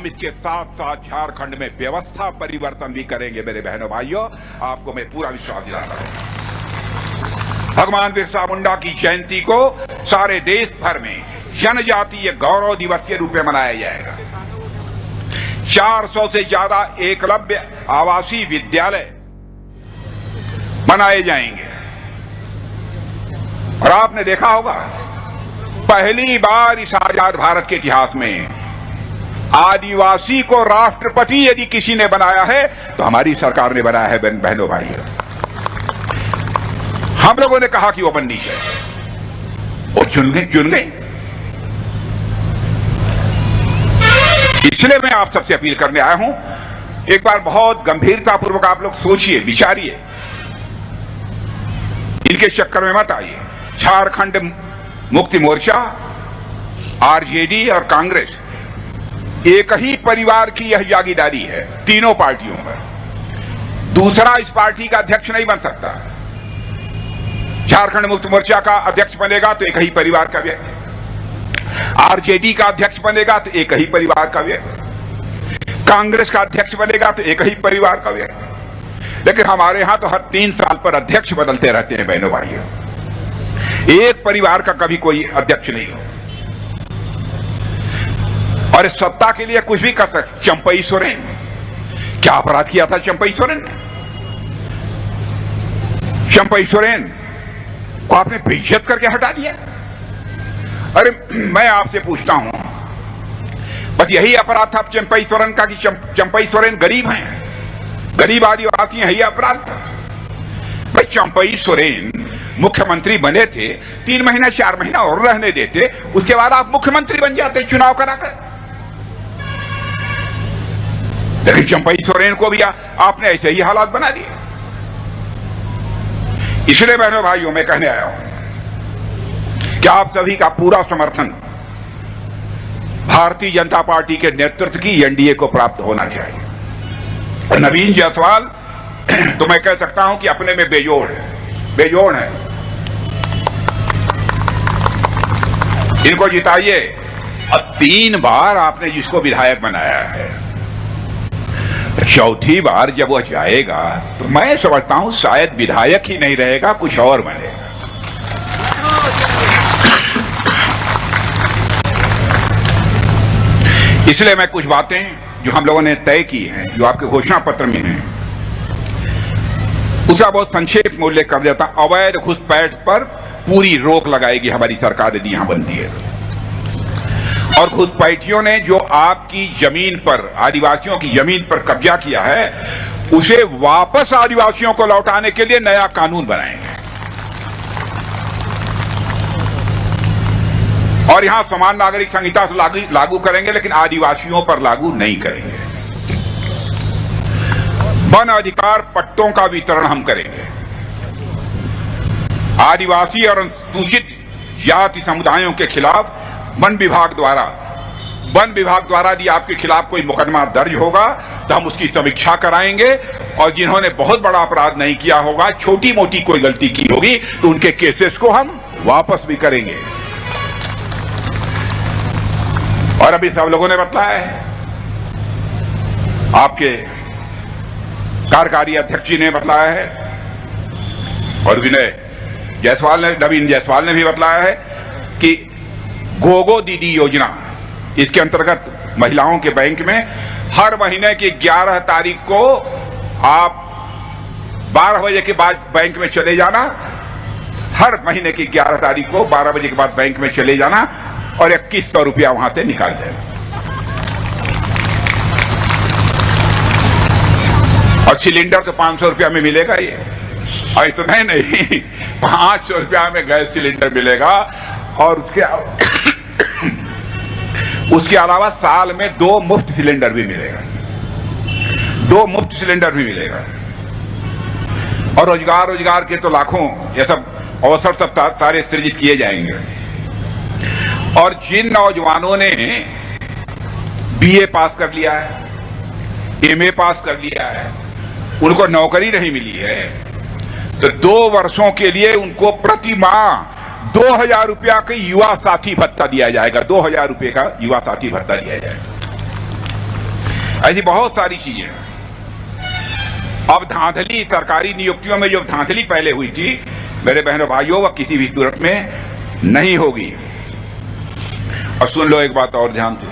हम इसके साथ साथ झारखंड में व्यवस्था परिवर्तन भी करेंगे। मेरे बहनों भाइयों, आपको मैं पूरा विश्वास दिलाता हूं। भगवान बिरसा मुंडा की जयंती को सारे देश भर में जनजातीय गौरव दिवस के रूप में मनाया जाएगा। 400 से ज्यादा एकलव्य आवासीय विद्यालय बनाए जाएंगे। और आपने देखा होगा, पहली बार इस आजाद भारत के इतिहास में आदिवासी को राष्ट्रपति यदि किसी ने बनाया है तो हमारी सरकार ने बनाया है। बहनों भाइयों, हम लोगों ने कहा कि वो बननी चाहिए, वो चुन गए। इसलिए मैं आप सबसे अपील करने आया हूं, एक बार बहुत गंभीरतापूर्वक आप लोग सोचिए, विचारिए, इनके चक्कर में मत आइए। झारखंड मुक्ति मोर्चा, आरजेडी और कांग्रेस एक ही परिवार की यह जागीदारी है, तीनों पार्टियों में। दूसरा इस पार्टी का अध्यक्ष नहीं बन सकता। झारखंड मुक्ति मोर्चा का अध्यक्ष बनेगा तो एक ही परिवार का व्यक्ति, आरजेडी का अध्यक्ष बनेगा तो एक ही परिवार का व्यक्ति, कांग्रेस का अध्यक्ष बनेगा तो एक ही परिवार का व्यक्ति। लेकिन हमारे यहां तो हर 3 साल पर अध्यक्ष बदलते रहते हैं। बहनों भाइयों, एक परिवार का कभी कोई अध्यक्ष नहीं हो। और इस सत्ता के लिए कुछ भी कर सकते। चंपई सोरेन, क्या अपराध किया था चंपई सोरेन ने? चंपई सोरेन को आपने बेइज्जत करके हटा दिया। अरे मैं आपसे पूछता हूं, बस यही अपराध था चंपई सोरेन का कि चंपई सोरेन गरीब हैं, गरीब आदिवासी हैं, यही अपराध था? भाई चंपई सोरेन मुख्यमंत्री बने थे, 3 महीना 4 महीना और रहने देते, उसके बाद आप मुख्यमंत्री बन जाते चुनाव कराकर। लेकिन चंपई सोरेन को भी आपने ऐसे ही हालात बना दिए। इसलिए बहनों भाइयों, मैं कहने आया हूं कि आप सभी का पूरा समर्थन भारतीय जनता पार्टी के नेतृत्व की एनडीए को प्राप्त होना चाहिए। नवीन जायसवाल तो मैं कह सकता हूं कि अपने में बेजोड़ है। इनको जिताइए। और 3 बार आपने जिसको विधायक बनाया है, 4थी बार जब वो जाएगा तो मैं समझता हूं शायद विधायक ही नहीं रहेगा, कुछ और बनेगा। इसलिए मैं कुछ बातें जो हम लोगों ने तय की हैं, जो आपके घोषणा पत्र में हैं, उसका बहुत संक्षेप में उल्लेख कर देता। अवैध घुसपैठ पर पूरी रोक लगाएगी हमारी सरकार यदि यहां बनती है। और घुसपैठियों ने जो आपकी जमीन पर, आदिवासियों की जमीन पर कब्जा किया है, उसे वापस आदिवासियों को लौटाने के लिए नया कानून बनाएंगे। और यहां समान नागरिक संहिता तो लागू करेंगे, लेकिन आदिवासियों पर लागू नहीं करेंगे। वन अधिकार पट्टों का वितरण हम करेंगे। आदिवासी और अनुसूचित जाति समुदायों के खिलाफ वन विभाग द्वारा यदि आपके खिलाफ कोई मुकदमा दर्ज होगा तो हम उसकी समीक्षा कराएंगे। और जिन्होंने बहुत बड़ा अपराध नहीं किया होगा, छोटी मोटी कोई गलती की होगी, तो उनके केसेस को हम वापस भी करेंगे। और अभी सब लोगों ने बताया है, आपके कार्यकारी अध्यक्ष जी ने बतलाया है, और नवीन जायसवाल ने भी बतलाया है कि गोगो दीदी योजना, इसके अंतर्गत महिलाओं के बैंक में हर महीने की 11 तारीख को आप 12 बजे के बाद बैंक में चले जाना। हर महीने की 11 तारीख को 12 बजे के बाद बैंक में चले जाना और 2100 रुपया वहां से निकाल देना। और सिलेंडर तो 500 रुपया में मिलेगा। ये और इतना ही नहीं, 500 रुपया में गैस सिलेंडर मिलेगा। और उसके अलावा साल में 2 मुफ्त सिलेंडर भी मिलेगा। 2 मुफ्त सिलेंडर भी मिलेगा। और रोजगार के तो लाखों ये सब अवसर सब सारे सृजित किए जाएंगे। और जिन नौजवानों ने बीए पास कर लिया है, एमए पास कर लिया है, उनको नौकरी नहीं मिली है, तो 2 वर्षों के लिए उनको प्रति माह 2000 रुपया का युवा साथी भत्ता दिया जाएगा। 2000 रुपये का युवा साथी भत्ता दिया जाएगा। ऐसी बहुत सारी चीजें। अब धांधली सरकारी नियुक्तियों में जो धांधली पहले हुई थी मेरे बहनों भाइयों, वह किसी भी सूरत में नहीं होगी। और सुन लो एक बात और ध्यान से,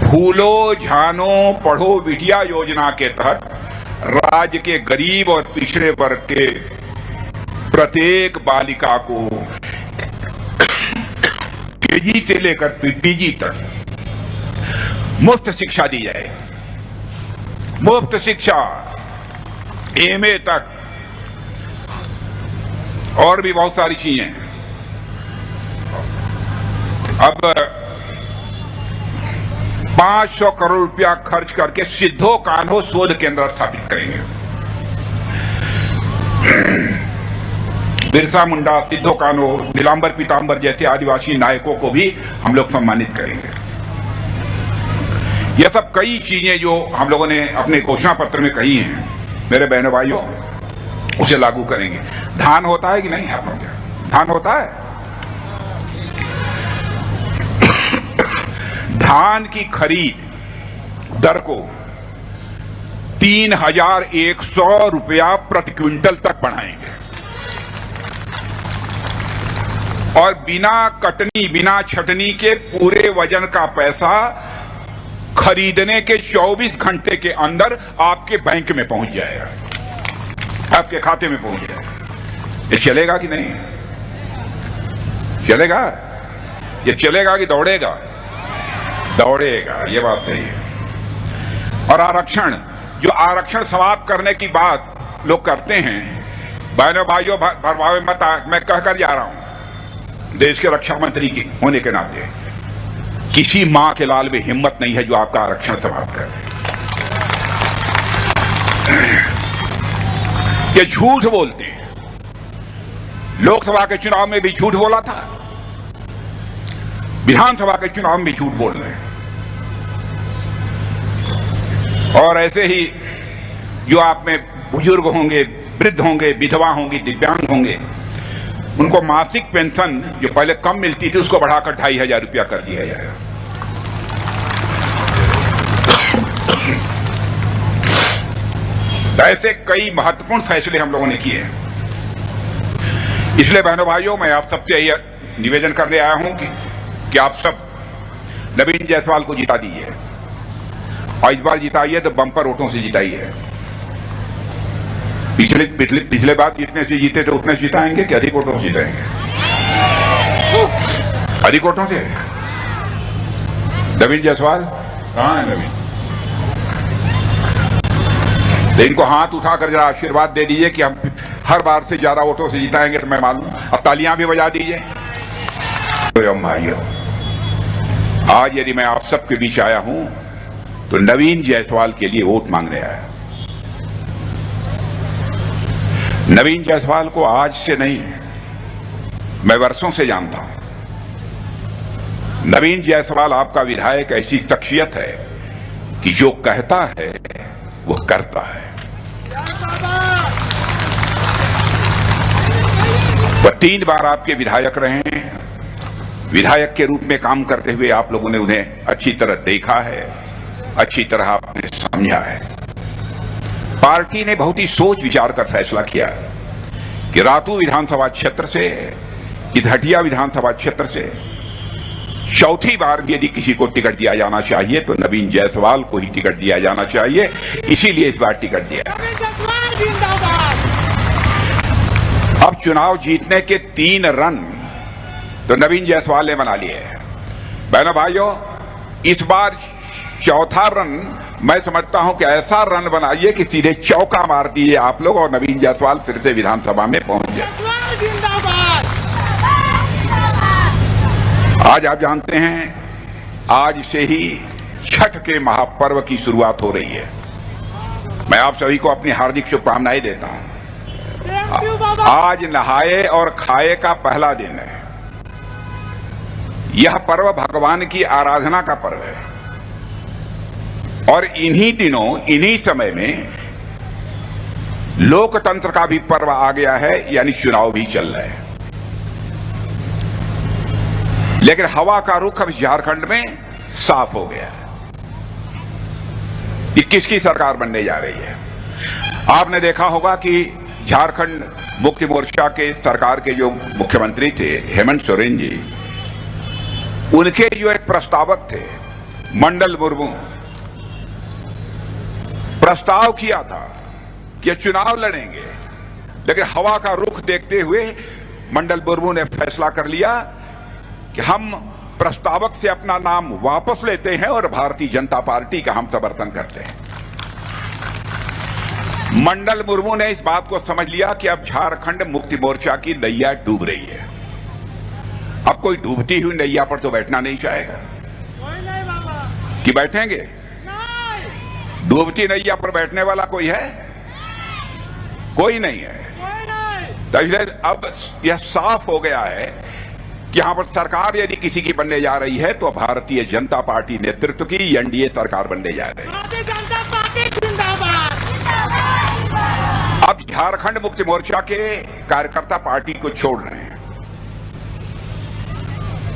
फूलो झानो पढ़ो बिटिया योजना के तहत राज्य के गरीब और पिछड़े वर्ग के प्रत्येक बालिका को केजी से लेकर पीजी तक मुफ्त शिक्षा दी जाए। मुफ्त शिक्षा, एमए तक, और भी बहुत सारी चीजें। अब 500 करोड़ रुपया खर्च करके सिद्धो कान्हो शोध केंद्र स्थापित करेंगे। बिरसा मुंडा, सिद्धो कान्हो, नीलांबर पीतांबर जैसे आदिवासी नायकों को भी हम लोग सम्मानित करेंगे। यह सब कई चीजें जो हम लोगों ने अपने घोषणा पत्र में कही हैं, मेरे बहनों भाइयों, उसे लागू करेंगे। धान होता है कि नहीं? आप लोग धान होता है? धान की खरीद दर को 3,100 रुपया प्रति क्विंटल तक बढ़ाएंगे और बिना कटनी बिना छटनी के पूरे वजन का पैसा खरीदने के 24 घंटे के अंदर आपके बैंक में पहुंच जाएगा, आपके खाते में पहुंच जाएगा। ये चलेगा कि नहीं? चलेगा? ये चलेगा कि दौड़ेगा? दौड़ेगा, ये बात सही है। और आरक्षण, जो आरक्षण समाप्त करने की बात लोग करते हैं, बहनों भाइयों, भरमावे मत, मैं कहकर जा रहा हूं देश के रक्षा मंत्री की होने के नाते, किसी मां के लाल में हिम्मत नहीं है जो आपका आरक्षण समाप्त करे। ये झूठ बोलते हैं। लोकसभा के चुनाव में भी झूठ बोला था, विधानसभा के चुनाव में भी झूठ बोल रहे हैं। और ऐसे ही जो आप में बुजुर्ग होंगे, वृद्ध होंगे, विधवा होंगी, दिव्यांग होंगे, उनको मासिक पेंशन जो पहले कम मिलती थी उसको बढ़ाकर 2,500 रुपया कर दिया जाएगा। तो ऐसे कई महत्वपूर्ण फैसले हम लोगों ने किए हैं। इसलिए बहनों भाइयों, मैं आप सबसे यही निवेदन करने आया हूं कि आप सब नवीन जायसवाल को जिता दीजिए, और इस बार जिताइए तो बम्पर वोटों से जिताइए। पिछले बार जितने से जीते थे उतने से जिताएंगे कि अधिक वोटों से जिताएंगे? अधिक वोटों से। नवीन जायसवाल कहां है? नवीन, तो इनको हाथ उठाकर जरा आशीर्वाद दे दीजिए कि हम हर बार से ज्यादा वोटों से जिताएंगे, तो मैं मालूम। अब तालियां भी बजा दीजिए। तो भाइयों, आज यदि मैं आप सबके बीच आया हूं तो नवीन जायसवाल के लिए वोट मांगने आया। नवीन जायसवाल को आज से नहीं, मैं वर्षों से जानता हूं। नवीन जायसवाल आपका विधायक ऐसी शख्सियत है कि जो कहता है वो करता है। वह 3 बार आपके विधायक रहे हैं। विधायक के रूप में काम करते हुए आप लोगों ने उन्हें अच्छी तरह देखा है, अच्छी तरह आपने समझा है। पार्टी ने बहुत ही सोच विचार कर फैसला किया कि रातू विधानसभा क्षेत्र से, इस हटिया विधानसभा क्षेत्र से चौथी बार यदि किसी को टिकट दिया जाना चाहिए तो नवीन जायसवाल को ही टिकट दिया जाना चाहिए। इसीलिए इस बार टिकट दिया। अब चुनाव जीतने के 3 रन तो नवीन जायसवाल ने बना लिए हैं। बहनों भाइयों, इस बार चौथा रन मैं समझता हूं कि ऐसा रन बनाइए कि सीधे चौका मार दिए आप लोग और नवीन जायसवाल फिर से विधानसभा में पहुंच जाए। आज आप जानते हैं, आज से ही छठ के महापर्व की शुरुआत हो रही है। मैं आप सभी को अपनी हार्दिक शुभकामनाएं देता हूं। आज नहाए और खाए का पहला दिन है। यह पर्व भगवान की आराधना का पर्व है और इन्हीं दिनों, इन्हीं समय में लोकतंत्र का भी पर्व आ गया है, यानी चुनाव भी चल रहे हैं। लेकिन हवा का रुख अब झारखंड में साफ हो गया है। कि किसकी सरकार बनने जा रही है। आपने देखा होगा कि झारखंड मुक्ति मोर्चा के सरकार के जो मुख्यमंत्री थे हेमंत सोरेन जी, उनके जो एक प्रस्तावक थे मंडल मुर्मू, प्रस्ताव किया था कि चुनाव लड़ेंगे, लेकिन हवा का रुख देखते हुए मंडल मुर्मू ने फैसला कर लिया कि हम प्रस्तावक से अपना नाम वापस लेते हैं और भारतीय जनता पार्टी का हम समर्थन करते हैं। मंडल मुर्मू ने इस बात को समझ लिया कि अब झारखंड मुक्ति मोर्चा की नैया डूब रही है। अब कोई डूबती हुई नैया पर तो बैठना नहीं चाहेगा। कि बैठेंगे? डूबती नैया पर बैठने वाला कोई है? कोई नहीं है। तो इसलिए अब यह साफ हो गया है कि यहां पर सरकार यदि किसी की बनने जा रही है तो भारतीय जनता पार्टी नेतृत्व की एनडीए सरकार बनने जा रही है। अब झारखंड मुक्ति मोर्चा के कार्यकर्ता पार्टी को छोड़ रहे हैं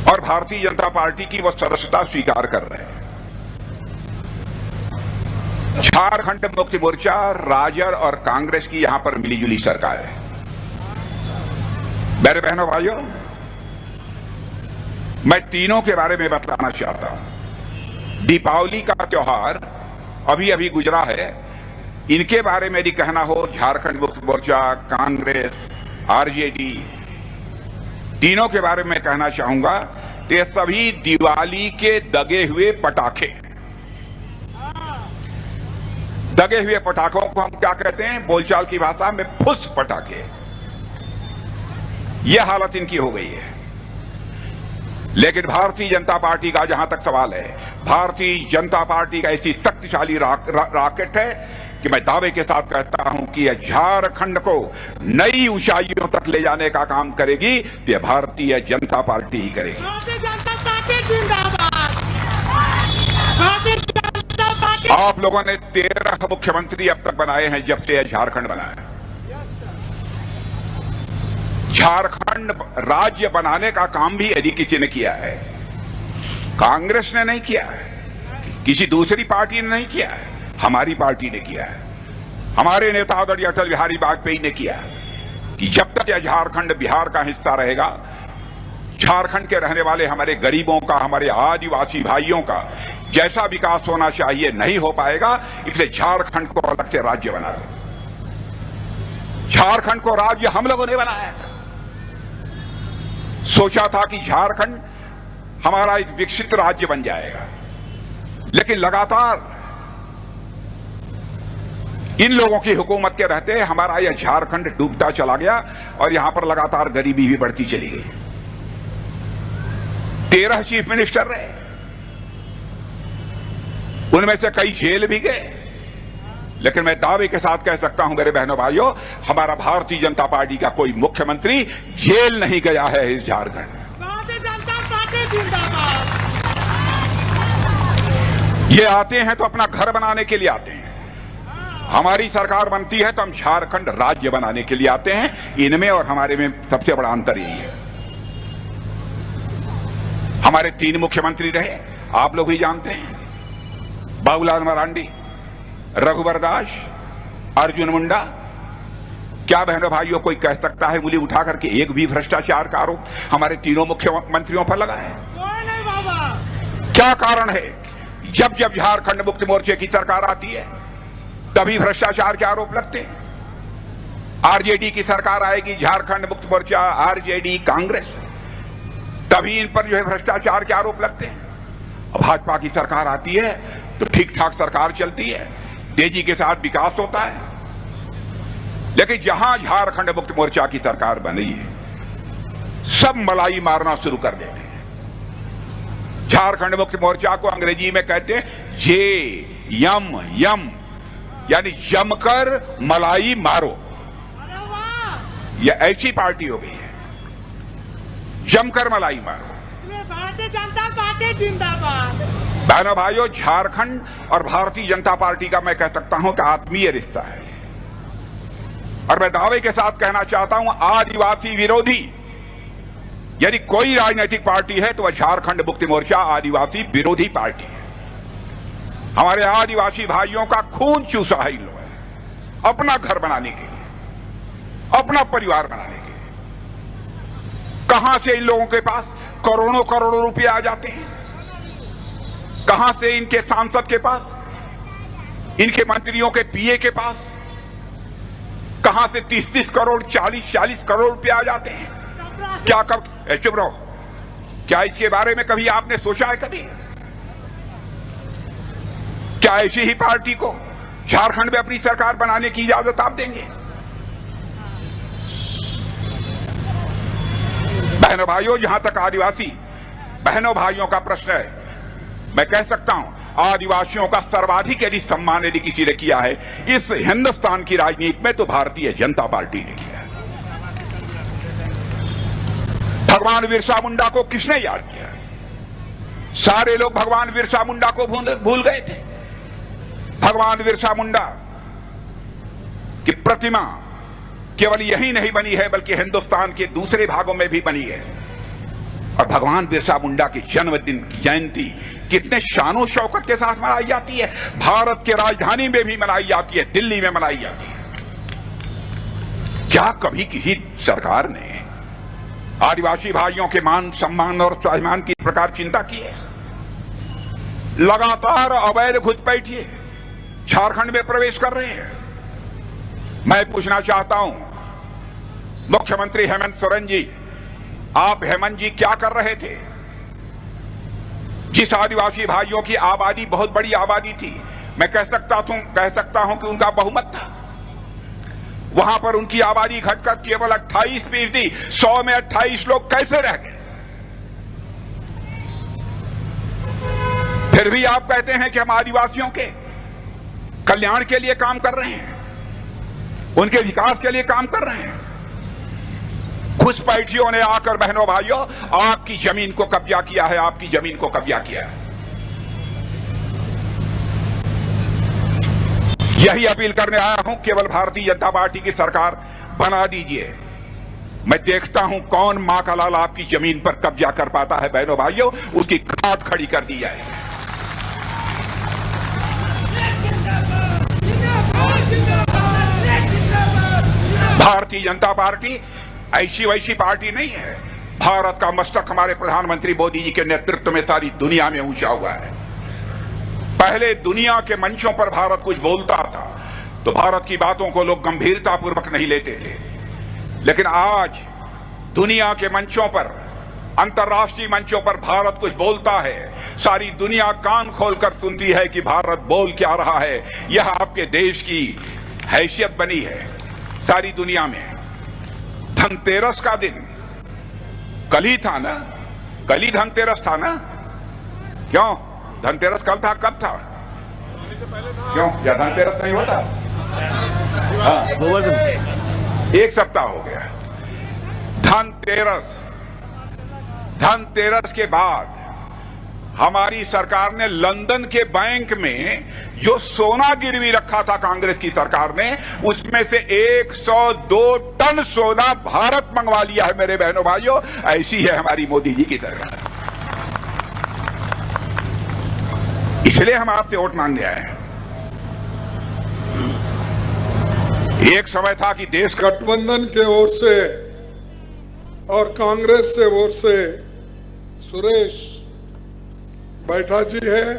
और भारतीय जनता पार्टी की वो सदस्यता स्वीकार कर रहे हैं। झारखंड मुक्ति मोर्चा, राजद और कांग्रेस की यहां पर मिलीजुली सरकार है। मेरे बहनों भाइयों, मैं तीनों के बारे में बतलाना चाहता हूं। दीपावली का त्योहार अभी अभी गुजरा है। इनके बारे में यदि कहना हो, झारखंड मुक्ति मोर्चा, कांग्रेस, आरजेडी, तीनों के बारे में कहना चाहूंगा तो ये सभी दिवाली के दगे हुए पटाखे। दगे हुए पटाखों को हम क्या कहते हैं बोलचाल की भाषा में? फुस पटाखे। यह हालत इनकी हो गई है। लेकिन भारतीय जनता पार्टी का जहां तक सवाल है, भारतीय जनता पार्टी का ऐसी शक्तिशाली रॉकेट है कि मैं दावे के साथ कहता हूं कि यह झारखंड को नई ऊंचाइयों तक ले जाने का काम करेगी तो यह भारतीय जनता पार्टी ही करेगी। आप लोगों ने 13 मुख्यमंत्री अब तक बनाए हैं जब से यह झारखंड बना है। झारखंड राज्य बनाने का काम भी यदि किसी ने किया है, कांग्रेस ने नहीं किया है, किसी दूसरी पार्टी ने नहीं किया है, हमारी पार्टी ने किया है। हमारे नेता आदरणीय अटल बिहारी वाजपेयी ने किया कि जब तक यह झारखंड बिहार का हिस्सा रहेगा, झारखंड के रहने वाले हमारे गरीबों का, हमारे आदिवासी भाइयों का जैसा विकास होना चाहिए नहीं हो पाएगा। इसलिए झारखंड को अलग से राज्य बना दो। झारखंड को राज्य हम लोगों ने बनाया था। सोचा था कि झारखंड हमारा एक विकसित राज्य बन जाएगा, लेकिन लगातार इन लोगों की हुकूमत के रहते हमारा यह झारखंड डूबता चला गया और यहां पर लगातार गरीबी भी बढ़ती चली गई। 13 चीफ मिनिस्टर रहे, उनमें से कई जेल भी गए, लेकिन मैं दावे के साथ कह सकता हूं मेरे बहनों भाइयों, हमारा भारतीय जनता पार्टी का कोई मुख्यमंत्री जेल नहीं गया है इस झारखंड। ये आते हैं तो अपना घर बनाने के लिए आते हैं। हमारी सरकार बनती है तो हम झारखंड राज्य बनाने के लिए आते हैं। इनमें और हमारे में सबसे बड़ा अंतर यही है। हमारे 3 मुख्यमंत्री रहे, आप लोग भी जानते हैं, बाबूलाल मरांडी, रघुवर दास, अर्जुन मुंडा। क्या बहनों भाइयों कोई कह सकता है उंगली उठा करके एक भी भ्रष्टाचार का आरोप हमारे तीनों मुख्यमंत्रियों पर लगा है? क्या कारण है? जब जब झारखंड मुक्ति मोर्चे की सरकार आती है तभी भ्रष्टाचार के आरोप लगते हैं। आरजेडी की सरकार आएगी, झारखंड मुक्ति मोर्चा, आरजेडी, कांग्रेस, तभी इन पर जो है भ्रष्टाचार के आरोप लगते हैं। भाजपा की सरकार आती है तो ठीक ठाक सरकार चलती है, तेजी के साथ विकास होता है। लेकिन जहां झारखंड मुक्ति मोर्चा की सरकार बनी है, सब मलाई मारना शुरू कर देते हैं। झारखंड मुक्ति मोर्चा को अंग्रेजी में कहते हैं JM, यानी जमकर मलाई मारो। यह ऐसी पार्टी हो गई है, जमकर मलाई मारो। भारतीय जनता पार्टी जिंदाबाद। बहनों भाइयों, झारखंड और भारतीय जनता पार्टी का मैं कह सकता हूं कि आत्मीय रिश्ता है। और मैं दावे के साथ कहना चाहता हूं, आदिवासी विरोधी यदि कोई राजनीतिक पार्टी है तो वह झारखंड मुक्ति मोर्चा आदिवासी विरोधी पार्टी है। हमारे आदिवासी भाइयों का खून चूसा है इन लोगों ने, अपना घर बनाने के लिए, अपना परिवार बनाने के लिए। कहां से इन लोगों के पास करोड़ों करोड़ों रुपए आ जाते हैं? कहां से इनके सांसद के पास, इनके मंत्रियों के पीए के पास कहां से 30-30 करोड़ 40-40 करोड़ रुपए आ जाते हैं? क्या चुप रहो, क्या इसके बारे में कभी आपने सोचा है? कभी क्या ऐसी ही पार्टी को झारखंड में अपनी सरकार बनाने की इजाजत आप देंगे? बहनों भाइयों, जहां तक आदिवासी बहनों भाइयों का प्रश्न है, मैं कह सकता हूं आदिवासियों का सर्वाधिक यदि सम्मान यदि किसी ने किया है इस हिंदुस्तान की राजनीति में तो भारतीय जनता पार्टी ने किया है। भगवान बिरसा मुंडा को किसने याद किया? सारे लोग भगवान बिरसा मुंडा को भूल गए थे। भगवान बिरसा मुंडा की प्रतिमा केवल यही नहीं बनी है बल्कि हिंदुस्तान के दूसरे भागों में भी बनी है। और भगवान बिरसा मुंडा की जन्मदिन की जयंती कितने शानो शौकत के साथ मनाई जाती है। भारत के राजधानी में भी मनाई जाती है, दिल्ली में मनाई जाती है। क्या कभी किसी सरकार ने आदिवासी भाइयों के मान सम्मान और स्वाभिमान की प्रकार चिंता की है? लगातार अवैध घुसपैठिए झारखंड में प्रवेश कर रहे हैं। मैं पूछना चाहता हूं मुख्यमंत्री हेमंत सोरेन जी, आप हेमंत जी क्या कर रहे थे? जिस आदिवासी भाइयों की आबादी बहुत बड़ी आबादी थी, मैं कह सकता हूं कि उनका बहुमत था, वहां पर उनकी आबादी घटकर केवल 28%, 100 में 28 लोग कैसे रह गए? फिर भी आप कहते हैं कि हम आदिवासियों के कल्याण के लिए काम कर रहे हैं, उनके विकास के लिए काम कर रहे हैं। घुसपैठियों ने आकर बहनों भाइयों आपकी जमीन को कब्जा किया है, आपकी जमीन को कब्जा किया है। यही अपील करने आया हूं, केवल भारतीय जनता पार्टी की सरकार बना दीजिए। मैं देखता हूं कौन मां का लाल आपकी जमीन पर कब्जा कर पाता है। बहनों भाइयों, उसकी घाट खड़ी कर दी जाए। भारतीय जनता पार्टी ऐसी वैसी पार्टी नहीं है। भारत का मस्तक हमारे प्रधानमंत्री मोदी जी के नेतृत्व में सारी दुनिया में ऊंचा हुआ है। पहले दुनिया के मंचों पर भारत कुछ बोलता था तो भारत की बातों को लोग गंभीरतापूर्वक नहीं लेते थे, लेकिन आज दुनिया के मंचों पर, अंतर्राष्ट्रीय मंचों पर भारत कुछ बोलता है, सारी दुनिया कान खोलकर सुनती है कि भारत बोल क्या रहा है। यह आपके देश की हैसियत बनी है सारी दुनिया में। धनतेरस का दिन कल ही था ना, कल ही धनतेरस था ना? क्यों धनतेरस कल था? कब था? क्यों या धनतेरस नहीं होता? हाँ, 1 सप्ताह हो गया। धनतेरस के बाद हमारी सरकार ने लंदन के बैंक में जो सोना गिरवी रखा था कांग्रेस की सरकार ने, उसमें से 102 टन सोना भारत मंगवा लिया है। मेरे बहनों भाइयों, ऐसी है हमारी मोदी जी की सरकार। इसलिए हम आपसे वोट मांगने आए हैं। एक समय था कि देश गठबंधन के ओर से और कांग्रेस से ओर से सुरेश बैठा जी है,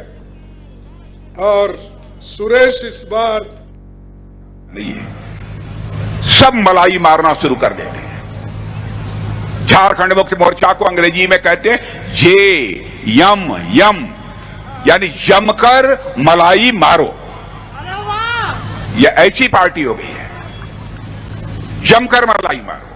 और सुरेश इस बार नहीं है। सब मलाई मारना शुरू कर देते हैं। झारखंड मुक्ति मोर्चा को अंग्रेजी में कहते हैं JM, यानी जमकर मलाई मारो। यह ऐसी पार्टी हो गई है, जमकर मलाई मारो।